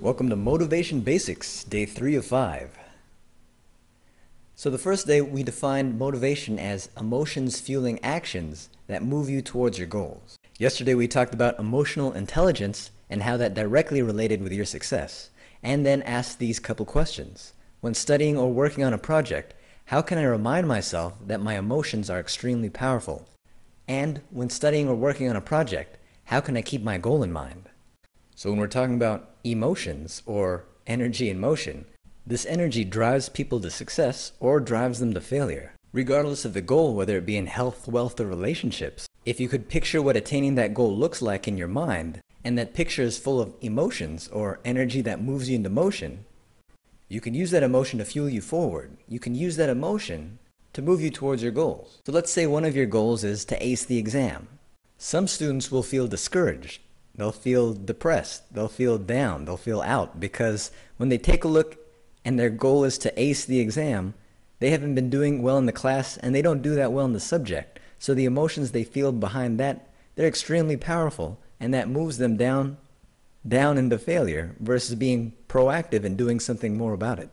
Welcome to Motivation Basics, day 3 of 5. So the first day we defined motivation as emotions fueling actions that move you towards your goals. Yesterday we talked about emotional intelligence and how that directly related with your success, and then asked these couple questions. When studying or working on a project, how can I remind myself that my emotions are extremely powerful? And when studying or working on a project, how can I keep my goal in mind? So when we're talking about emotions or energy in motion, this energy drives people to success or drives them to failure. Regardless of the goal, whether it be in health, wealth, or relationships, if you could picture what attaining that goal looks like in your mind, and that picture is full of emotions or energy that moves you into motion, you can use that emotion to fuel you forward. You can use that emotion to move you towards your goals. So let's say one of your goals is to ace the exam. Some students will feel discouraged. They'll feel depressed, they'll feel down, they'll feel out, because when they take a look and their goal is to ace the exam, they haven't been doing well in the class and they don't do that well in the subject. So the emotions they feel behind that, they're extremely powerful, and that moves them down into failure versus being proactive and doing something more about it.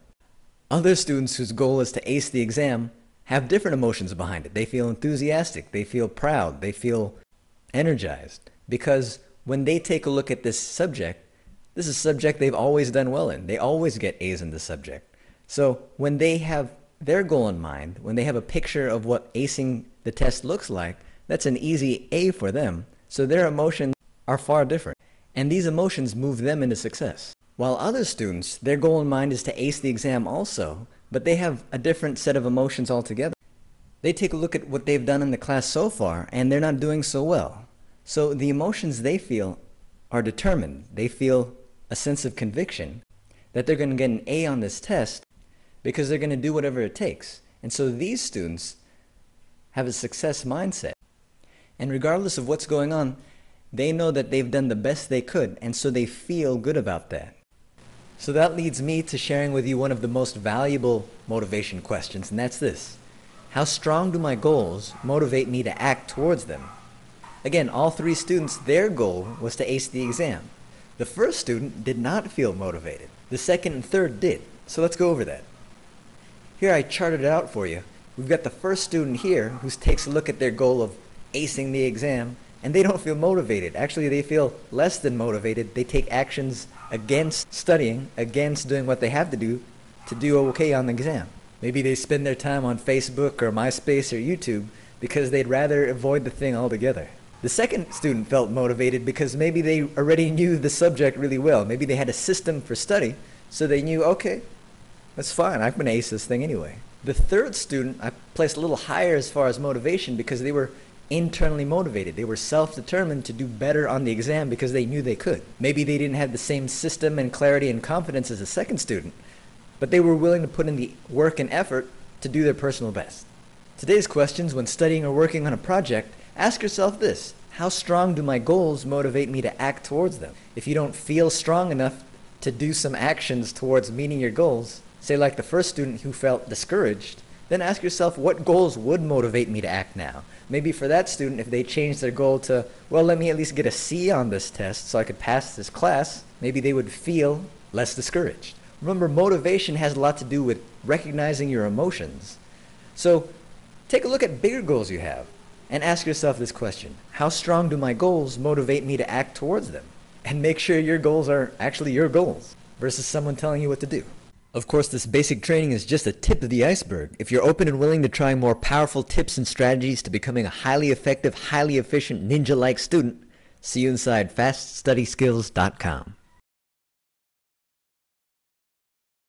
Other students whose goal is to ace the exam have different emotions behind it. They feel enthusiastic, they feel proud, they feel energized, because when they take a look at this is a subject they've always done well in. They always get A's in the subject. So when they have their goal in mind, when they have a picture of what acing the test looks like, that's an easy A for them. So their emotions are far different. And these emotions move them into success. While other students, their goal in mind is to ace the exam also, but they have a different set of emotions altogether. They take a look at what they've done in the class so far, and they're not doing so well. So the emotions they feel are determined. They feel a sense of conviction that they're going to get an A on this test because they're going to do whatever it takes. And so these students have a success mindset. And regardless of what's going on, they know that they've done the best they could, and so they feel good about that. So that leads me to sharing with you one of the most valuable motivation questions, and that's this: how strong do my goals motivate me to act towards them? Again, all three students, their goal was to ace the exam. The first student did not feel motivated. The second and third did. So let's go over that. Here I charted it out for you. We've got the first student here who takes a look at their goal of acing the exam, and they don't feel motivated. Actually, they feel less than motivated. They take actions against studying, against doing what they have to do okay on the exam. Maybe they spend their time on Facebook or MySpace or YouTube because they'd rather avoid the thing altogether. The second student felt motivated because maybe they already knew the subject really well. Maybe they had a system for study, so they knew, okay, that's fine, I'm going to ace this thing anyway. The third student I placed a little higher as far as motivation because they were internally motivated. They were self-determined to do better on the exam because they knew they could. Maybe they didn't have the same system and clarity and confidence as the second student, but they were willing to put in the work and effort to do their personal best. Today's questions: when studying or working on a project, ask yourself this: how strong do my goals motivate me to act towards them? If you don't feel strong enough to do some actions towards meeting your goals, say like the first student who felt discouraged, then ask yourself, what goals would motivate me to act now? Maybe for that student, if they changed their goal to, well, let me at least get a C on this test so I could pass this class, maybe they would feel less discouraged. Remember, motivation has a lot to do with recognizing your emotions. So take a look at bigger goals you have and ask yourself this question: how strong do my goals motivate me to act towards them? And make sure your goals are actually your goals versus someone telling you what to do. Of course, this basic training is just a tip of the iceberg. If you're open and willing to try more powerful tips and strategies to becoming a highly effective, highly efficient, ninja-like student, see you inside FastStudySkills.com.